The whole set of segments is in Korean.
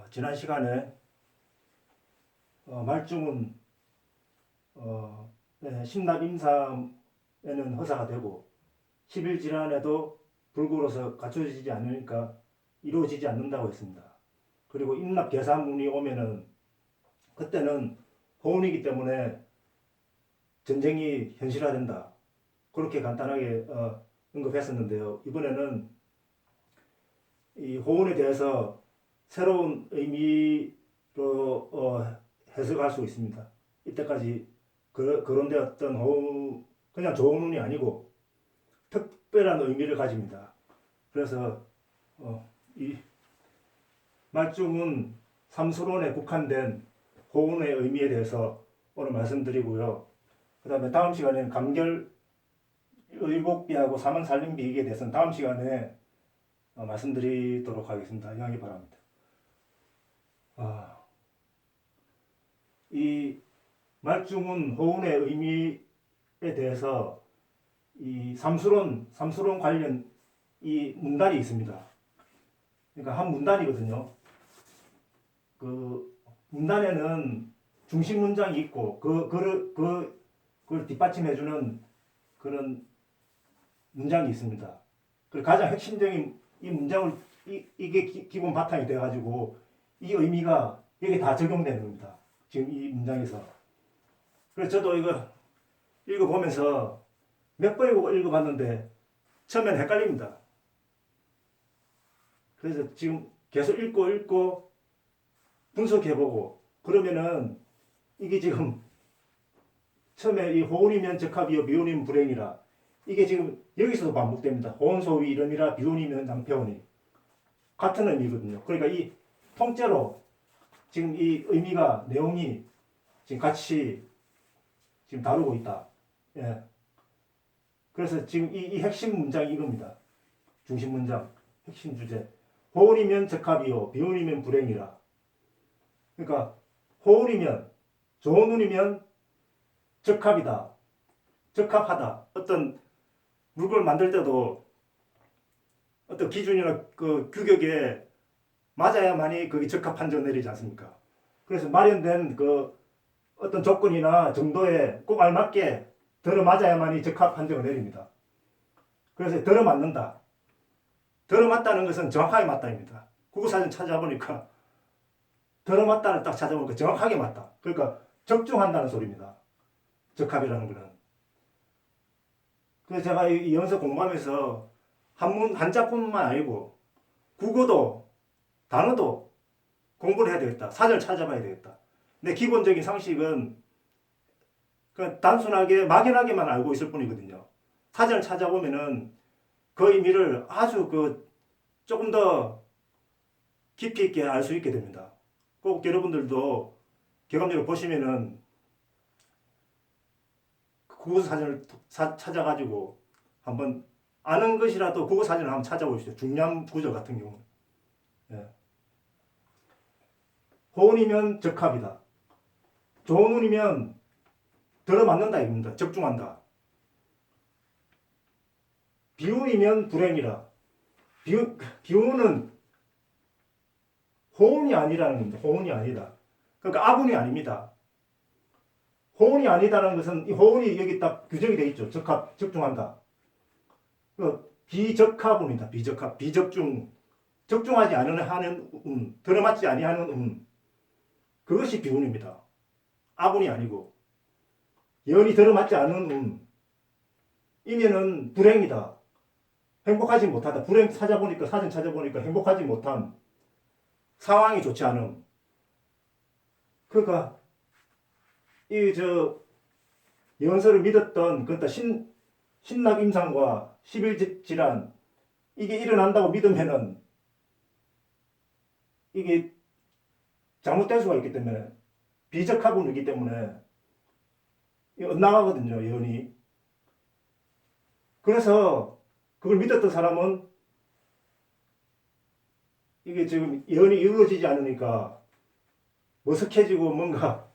지난 시간에 말중은 신납 임상에는 허사가 되고 10일 질환에도 불구로서 갖춰지지 않으니까 이루어지지 않는다고 했습니다. 그리고 임납 계사문이 오면은 그때는 호운이기 때문에 전쟁이 현실화된다. 그렇게 간단하게 언급했었는데요. 이번에는 이 호운에 대해서 새로운 의미로 해석할 수 있습니다. 이때까지 거론되었던 호운, 그냥 좋은 운이 아니고 특별한 의미를 가집니다. 그래서 이 말중은 삼수론에 국한된 호운의 의미에 대해서 오늘 말씀드리고요. 그 다음에 다음 시간에는 감결 의복비하고 사문살림비에 대해서는 다음 시간에 말씀드리도록 하겠습니다. 양해 바랍니다. 이 말중은 호운의 의미에 대해서 이 삼수론 관련 이 문단이 있습니다. 그러니까 한 문단이거든요. 그 문단에는 중심 문장이 있고 그걸 뒷받침해주는 그런 문장이 있습니다. 그 가장 핵심적인 이 문장을 이게 기본 바탕이 돼가지고 이 의미가 여기 다 적용되는 겁니다. 지금 이 문장에서. 그래서 저도 이거 읽어보면서 몇 번 읽어봤는데 처음엔 헷갈립니다. 그래서 지금 계속 읽고 분석해보고 그러면은 이게 지금 처음에 이 호운이면 적합이요 비운이면 불행이라 이게 지금 여기서도 반복됩니다. 호운소위 이름이라 비운이면 낭패운이 같은 의미거든요. 그러니까 이 통째로 지금 이 의미가 내용이 지금 같이 지금 다루고 있다. 예. 그래서 지금 이 핵심 문장이 이겁니다. 중심 문장, 핵심 주제. 호운이면 적합이요 비운이면 불행이라. 그러니까 호운이면 좋은 운이면 적합이다. 적합하다. 어떤 물건을 만들 때도 어떤 기준이나 그 규격에 맞아야만이 그게 적합 판정 내리지 않습니까? 그래서 마련된 그 어떤 조건이나 정도에 꼭 알맞게 들어맞아야만이 적합 판정을 내립니다. 그래서 들어맞는다. 들어맞다는 것은 정확하게 맞다입니다. 국어사전 찾아보니까 들어맞다를 딱 찾아보니까 정확하게 맞다. 그러니까 적중한다는 소리입니다. 적합이라는 것은. 그래서 제가 이 연서 공부하면서 한자뿐만 아니고 국어도 단어도 공부를 해야 되겠다. 사전을 찾아봐야 되겠다. 근데 기본적인 상식은 그냥 단순하게 막연하게만 알고 있을 뿐이거든요. 사전을 찾아보면은 그 의미를 아주 조금 더 깊이 있게 알 수 있게 됩니다. 꼭 여러분들도 경험적으로 보시면은 국어 사전을 찾아가지고 한번 아는 것이라도 국어 사전을 한번 찾아보십시오. 중요한 구절 같은 경우. 예. 호운이면 적합이다. 좋은 운이면 들어맞는다 이겁니다. 적중한다. 비운이면 불행이라. 비운은 호운이 아니라는 겁니다. 호운이 아니다. 그러니까 악운이 아닙니다. 호운이 아니다라는 것은 이 호운이 여기 딱 규정이 되어 있죠. 적합, 적중한다. 비적합운이다. 비적합, 비적중. 적중하지 않은 운, 들어맞지 아니하는 운. 그것이 비운입니다. 악운이 아니고. 연이 들어맞지 않은 운. 이면은 불행이다. 행복하지 못하다. 불행 사전 찾아보니까 행복하지 못함. 상황이 좋지 않음. 그러니까 연설을 믿었던 그렇다 신납 임상과 10일 질환 이게 일어난다고 믿으면은 이게 잘못될 수가 있기 때문에 비적합운이기 때문에 엇나가거든요. 연이. 그래서 그걸 믿었던 사람은 이게 지금 연이 이루어지지 않으니까 머쓱해지고 뭔가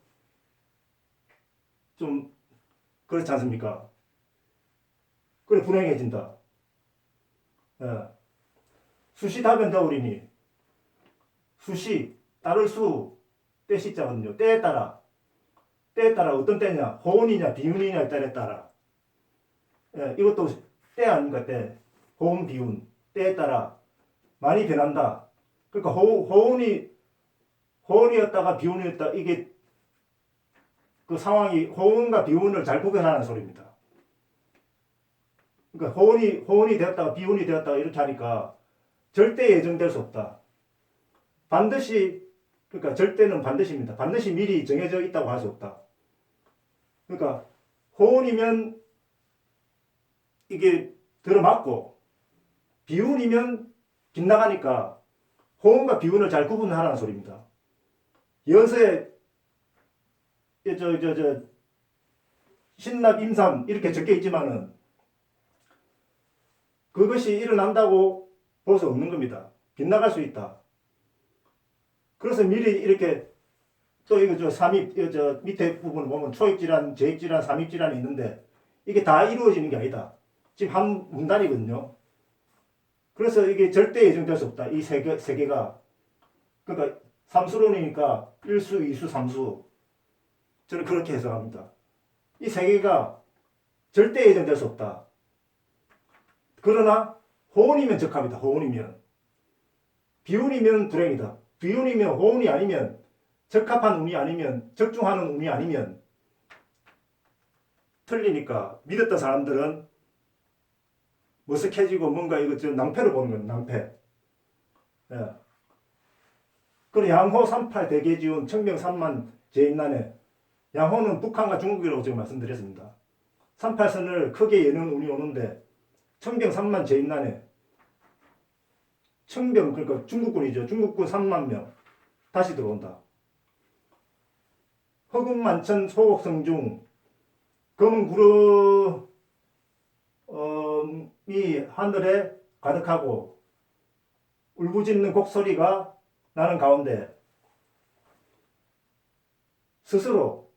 좀 그렇지 않습니까? 그래 불행해진다. 예. 수시 답변 다우리니 수시 따를 수, 때 시자거든요. 때에 따라 어떤 때냐, 호운이냐 비운이냐에 따라. 예, 이것도 때 아닙니까? 때. 호운 비운 때에 따라 많이 변한다. 그러니까 호운이었다가 비운이었다. 이게 그 상황이 호운과 비운을 잘 구별하는 소리입니다. 그러니까 호운이 되었다가 비운이 되었다가 이렇게 하니까 절대 예정될 수 없다. 반드시, 그러니까 절대는 반드시입니다. 반드시 미리 정해져 있다고 할 수 없다. 그러니까 호운이면 이게 들어맞고 비운이면 빗나가니까 호운과 비운을 잘 구분하라는 소리입니다. 여서에 신납 임삼 이렇게 적혀 있지만은 그것이 일어난다고 볼 수 없는 겁니다. 빗나갈 수 있다. 그래서 미리 이렇게 또 이거 저 밑에 부분 보면 초입질환, 재입질환, 삼입질환이 있는데 이게 다 이루어지는 게 아니다. 지금 한 문단이거든요. 그래서 이게 절대 예정될 수 없다. 이 세 개가. 그러니까 삼수론이니까 1수, 2수, 3수. 저는 그렇게 해석합니다. 이 세 개가 절대 예정될 수 없다. 그러나 호운이면 적합이다. 호운이면. 비운이면 불행이다. 비운이면 호운이 아니면 적합한 운이 아니면 적중하는 운이 아니면 틀리니까 믿었던 사람들은 머쓱해지고 뭔가 이거 좀 낭패를 보는 거예요. 낭패. 예. 그리고 양호 38 대개지운 청명 3만 제인난에 양호는 북한과 중국이라고 지금 말씀드렸습니다. 38선을 크게 여는 운이 오는데 청병 3만 제인난에 청병 그러니까 중국군이죠. 중국군 3만 명 다시 들어온다. 허금만천 소곡성중 검은 구름이 하늘에 가득하고 울부짖는 곡소리가 나는 가운데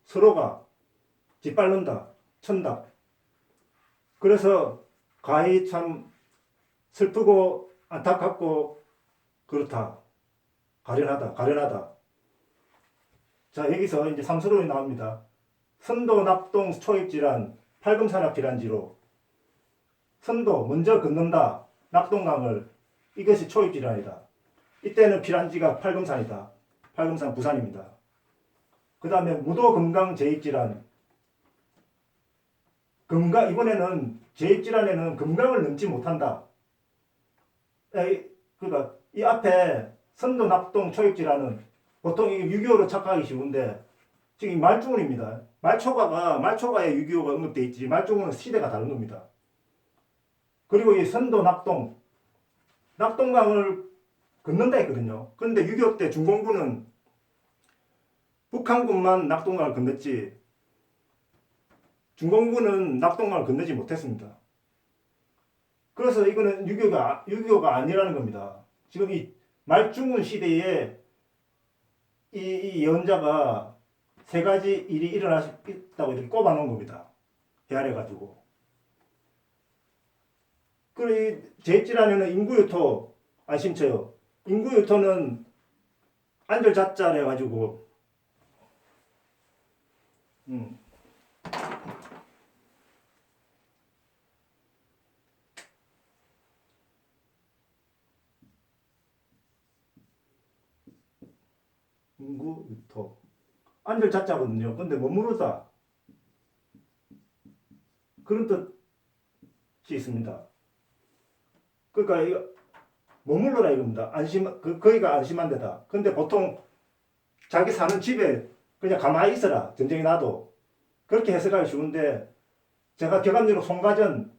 서로가 짓밟는다. 천다. 그래서 가히 참 슬프고 안타깝고 그렇다. 가련하다. 자, 여기서 이제 삼수론이 나옵니다. 선도, 낙동, 초입질환, 팔금산악질환지로 선도, 먼저 걷는다. 낙동강을. 이것이 초입질환이다. 이때는 피란지가 팔금산이다. 팔금산 부산입니다. 그 다음에 무도금강 제입질환. 이번에는 제입질환에는 금강을 넘지 못한다. 그러니까 이 앞에 선도, 낙동, 초입질환은 보통 이게 6.25로 착각하기 쉬운데 지금 말중운입니다. 말초가에 6.25가 언급되어 있지 말중운은 시대가 다른 겁니다. 그리고 이 선도, 낙동강을 건넌다 했거든요. 그런데 6.25 때 중공군은 북한군만 낙동강을 건넜지 중공군은 낙동강을 건너지 못했습니다. 그래서 이거는 6.25가 아니라는 겁니다. 지금 이 말중운 시대에 이 예언자가 세 가지 일이 일어났다고 이렇게 꼽아놓은 겁니다. 헤아려가지고. 그리고 제입질환에는 인구유토 안심쳐요. 인구유토는 안절자자를 해가지고 인구유토 안절자자거든요. 근데 머무르다 그런 뜻이 있습니다. 그러니까 이거 머물러라 이겁니다. 거기가 안심한 데다. 근데 보통 자기 사는 집에 그냥 가만히 있어라. 전쟁이 나도. 그렇게 해석하기 쉬운데 제가 격암리로 송가전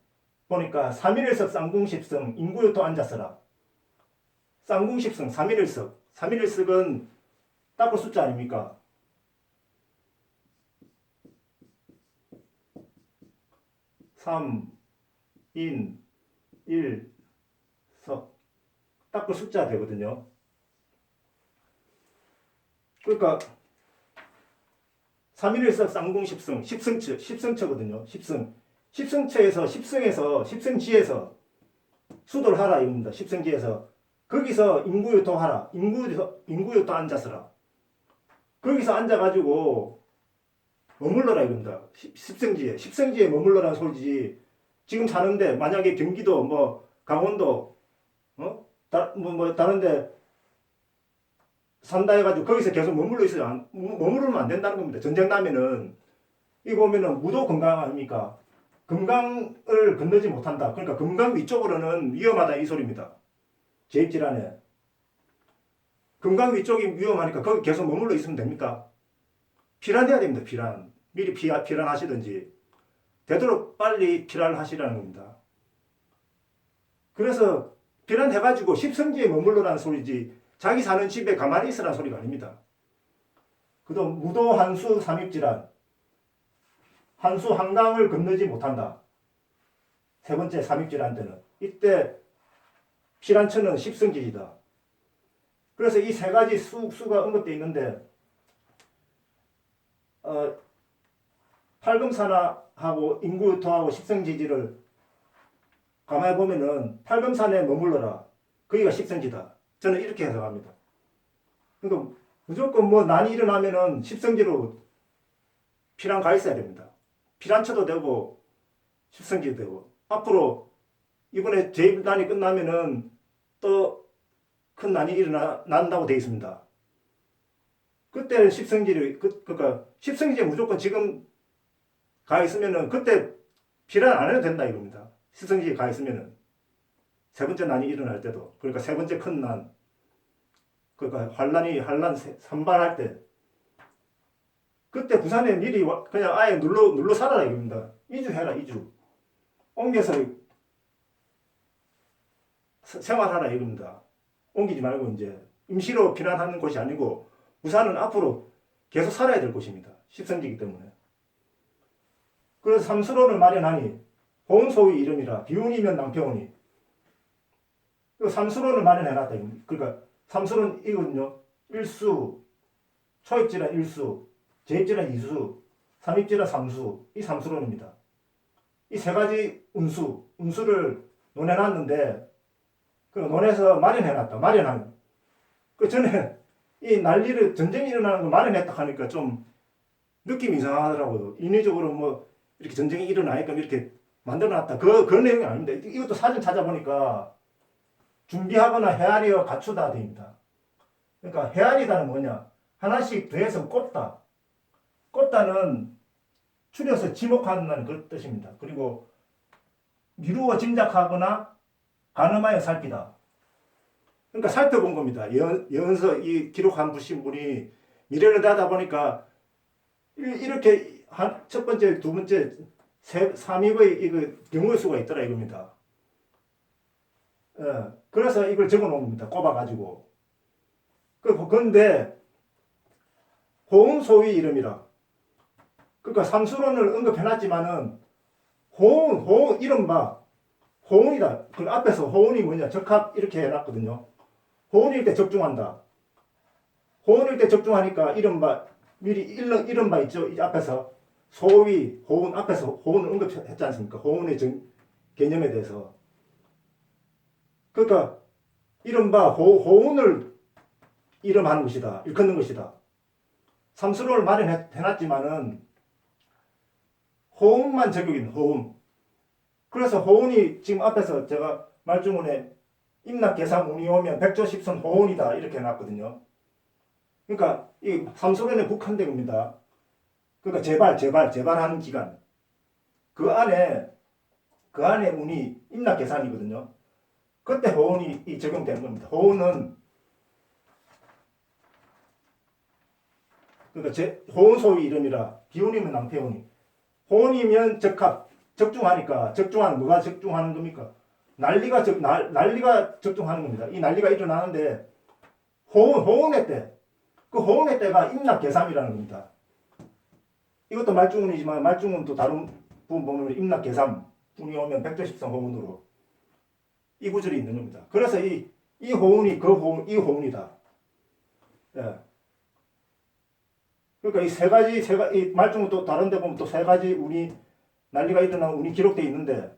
보니까 3.1일석 쌍궁십성 인구유토 앉았어라. 쌍궁십성 3.1일석. 3.1일석은 닦을 숫자 아닙니까? 3, 인, 1, 석. 닦을 숫자 되거든요. 그러니까 3.1일석 쌍궁십성, 십성처거든요. 십성처에서 십성지에서 수도를 하라 이겁니다. 십성지에서 거기서 인구유토하라. 인구유토 앉아서라. 거기서 앉아가지고 머물러라 이겁니다. 십성지에 머물러라는 소리지. 지금 사는데 만약에 경기도 뭐 강원도 다른데 산다 해가지고 거기서 계속 머물러 있어요. 머무르면 안 된다는 겁니다. 전쟁 나면은 이 보면은 무도 금강 아닙니까? 금강을 건너지 못한다. 그러니까 금강 위쪽으로는 위험하다 이 소리입니다. 제입질환에 금강 위쪽이 위험하니까 거기 계속 머물러 있으면 됩니까? 피란해야 됩니다. 피란. 미리 피란하시든지 되도록 빨리 피란하시라는 겁니다. 그래서 피란해가지고 십성지에 머물러라는 소리지 자기 사는 집에 가만히 있으라는 소리가 아닙니다. 그다음 무도 한수 삼입질환. 한수 한강을 건너지 못한다. 세 번째 삼입질환 때는 이때 피란처는 십성지이다. 그래서 이 세 가지 수가 언급되어 있는데 팔금산하고 인구유토하고 십성지지를 가만히 보면은 팔금산에 머물러라. 거기가 십성지다. 저는 이렇게 해석합니다. 그러니까 무조건 뭐 난이 일어나면은 십성지로 피란 가 있어야 됩니다. 피란처도 되고 십성지도 되고 앞으로 이번에 제1난이 끝나면은 또 큰 난이 일어난다고 되어 있습니다. 그때는 십성지를 그러니까 십성지에 무조건 지금 가 있으면은 그때 피란 안 해도 된다 이겁니다. 십성지에 가 있으면은 세 번째 난이 일어날 때도 그러니까 세 번째 큰 난 그러니까 환란 산발할 때 그때 부산에 미리 그냥 아예 눌러 살아라 이겁니다. 이주해라 이주 옮겨서 생활하라 이겁니다. 옮기지 말고 이제 임시로 피난하는 곳이 아니고 부산은 앞으로 계속 살아야 될 곳입니다. 십성지이기 때문에. 그래서 삼수로를 마련하니 호응소위 이름이라 비운이면 낭패오니 삼수로를 마련해놨다. 그러니까 삼수는 이거든요. 일수, 초입질환 일수, 제입질환 이수, 삼입질환 삼수 이 삼수론입니다. 이 세 가지 운수를 논해놨는데 그 논해서 마련해놨다. 마련한. 그 전에 이 난리를 전쟁이 일어나는 걸 마련했다 하니까 좀 느낌이 이상하더라고요. 인위적으로 뭐 이렇게 전쟁이 일어나니까 이렇게 만들어놨다. 그런 내용이 아닙니다. 이것도 사진 찾아보니까 준비하거나 헤아리어 갖추다 됩니다. 그러니까 헤아리다는 뭐냐? 하나씩 더해서 꼽다. 꼽다는 추려서 지목한다는 그런 뜻입니다. 그리고 미루어 짐작하거나 가늠하여 살피다. 그러니까 살펴본 겁니다. 연서 이 기록한 분이 미래를 하다 보니까 이렇게 첫 번째, 두 번째, 삼입의 이거 경우의 수가 있더라 이겁니다. 그래서 이걸 적어 놓은 겁니다. 꼽아가지고. 그런데 호응소위 이름이라. 그러니까 삼수론을 언급해놨지만은 호응 이른바 호응이다. 그 앞에서 호응이 뭐냐? 적합 이렇게 해놨거든요. 호응일 때 적중한다. 호응일 때 적중하니까 이른바 미리 이른바 있죠. 이 앞에서 소위 호응 앞에서 호응을 언급했지 않습니까? 호응의 개념에 대해서. 그러니까 이른바 호응을 이름하는 것이다. 일컫는 것이다. 삼수론을 마련해놨지만은 호응만 적용인 호응. 그래서 호응이 지금 앞에서 제가 말주문에 임납계산 운이 오면 백조십선 호응이다 이렇게 해놨거든요. 그러니까 이 삼수론에 국한된 겁니다. 그러니까 재발하는 기간. 그 안에 운이 임납계산이거든요. 그때 호응이 적용되는 겁니다. 호응은 그러니까 호응소위 이름이라 비운이면 낭패오니 호응이면 적합 적중하니까 적중하는 뭐가 적중하는 겁니까? 난리가 적중하는 겁니다. 이 난리가 일어나는데 호응의 때 그 호응의 때가 임납계삼이라는 겁니다. 이것도 말중운이지만 말중운도 다른 부분 보면 임납계삼 운이 오면 백조십성 호운으로 이 구절이 있는 겁니다. 그래서 이 호운이 이 호운이다. 예. 그러니까 이 세 가지 이 말중은 또 다른 데 보면 또 세 가지 운이 난리가 일어나는 운이 기록되어 있는데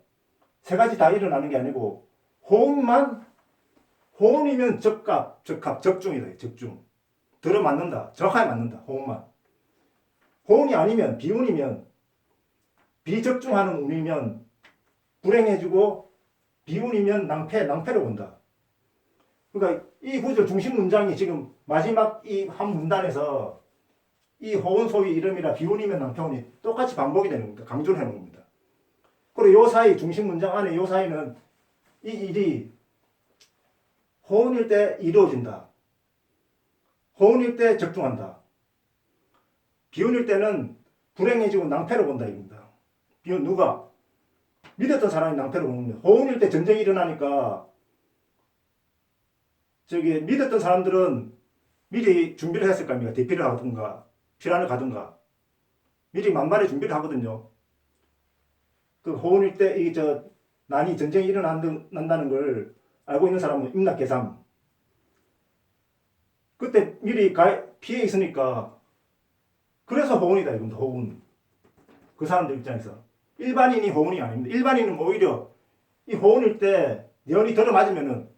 세 가지 다 일어나는 게 아니고 호응만 호운이면 적합, 적중이다. 적중. 들어맞는다. 정확하게 맞는다. 호운만. 호운이 아니면 비운이면 비적중하는 운이면 불행해지고 비운이면 낭패를 본다. 그러니까 이 구절 중심 문장이 지금 마지막 이 한 문단에서 이 호운 소위 이름이라 비운이면 낭패운이 똑같이 반복이 되는 겁니다. 강조를 해놓은 겁니다. 그리고 요 사이 중심 문장 안에 요 사이는 이 일이 호운일 때 이루어진다. 호운일 때 적중한다. 비운일 때는 불행해지고 낭패를 본다 이겁니다. 비운 누가? 믿었던 사람이 낭패를 보는 거예요. 호운일 때 전쟁이 일어나니까 저기 믿었던 사람들은 미리 준비를 했을 거 아닙니까? 대피를 하든가 피난을 가든가 미리 만반의 준비를 하거든요. 그 호운일 때 이 난이 전쟁이 일어난다는 걸 알고 있는 사람은 임낙계삼. 그때 미리 피해 있으니까 그래서 호운이다 이겁니다. 호운. 그 사람들 입장에서 일반인이 호운이 아닙니다. 일반인은 오히려 이 호운일 때 연이 들어맞으면은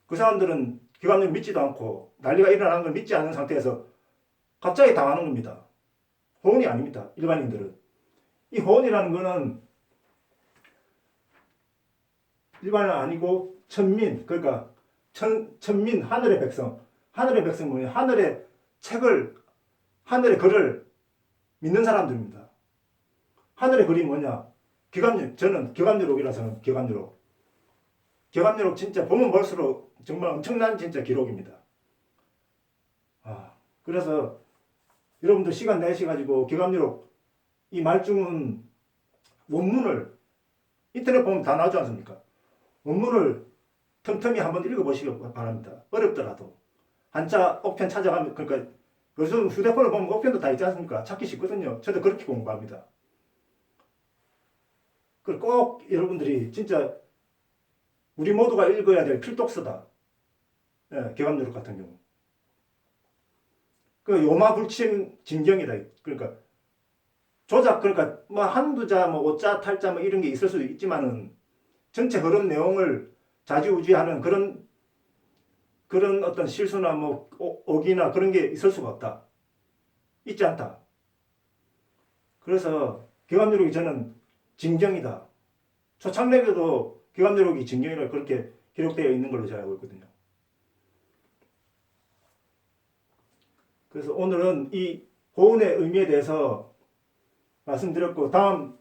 그 사람들은 기관을 믿지도 않고 난리가 일어나는 걸 믿지 않는 상태에서 갑자기 당하는 겁니다. 호운이 아닙니다. 일반인들은. 이 호운이라는 거는 일반은 아니고 천민, 그러니까 천민, 하늘의 백성. 하늘의 백성은 뭐예요? 하늘의 책을, 하늘의 글을 믿는 사람들입니다. 하늘의 글이 뭐냐? 저는 기감유록이라서는 기감유록. 기감유록 진짜 보면 볼수록 정말 엄청난 진짜 기록입니다. 그래서 여러분들 시간 내셔가지고 기감유록 이 말중은 원문을 인터넷 보면 다 나오지 않습니까? 원문을 틈틈이 한번 읽어보시기 바랍니다. 어렵더라도. 한자 억편 찾아가면, 그러니까 요즘 휴대폰을 보면 억편도 다 있지 않습니까? 찾기 쉽거든요. 저도 그렇게 공부합니다. 그리고 꼭 여러분들이 진짜 우리 모두가 읽어야 될 필독서다. 예, 개감유록 같은 경우. 그 요마불침 진경이다. 그러니까 조작, 그러니까 뭐 한두 자, 뭐 오자, 탈자 뭐 이런 게 있을 수도 있지만은 전체 흐름 내용을 좌지우지하는 그런 어떤 실수나 뭐 오기나 그런 게 있을 수가 없다. 있지 않다. 그래서 기감유록이 저는 진경이다. 초창래에도 기감유록이 진경이라고 그렇게 기록되어 있는 걸로 제가 알고 있거든요. 그래서 오늘은 이 호운의 의미에 대해서 말씀드렸고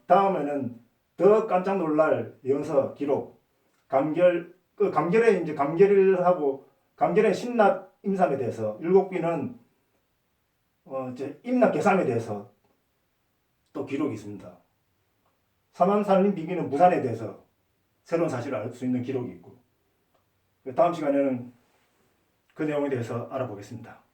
다음에는 더 깜짝 놀랄 영서 기록 감결의 이제 감결을 하고 감결의 신납 임삼에 대해서 일곱기는 이제 임납 계삼에 대해서 또 기록이 있습니다. 사만살림 비기는 무산에 대해서 새로운 사실을 알 수 있는 기록이 있고 다음 시간에는 그 내용에 대해서 알아보겠습니다.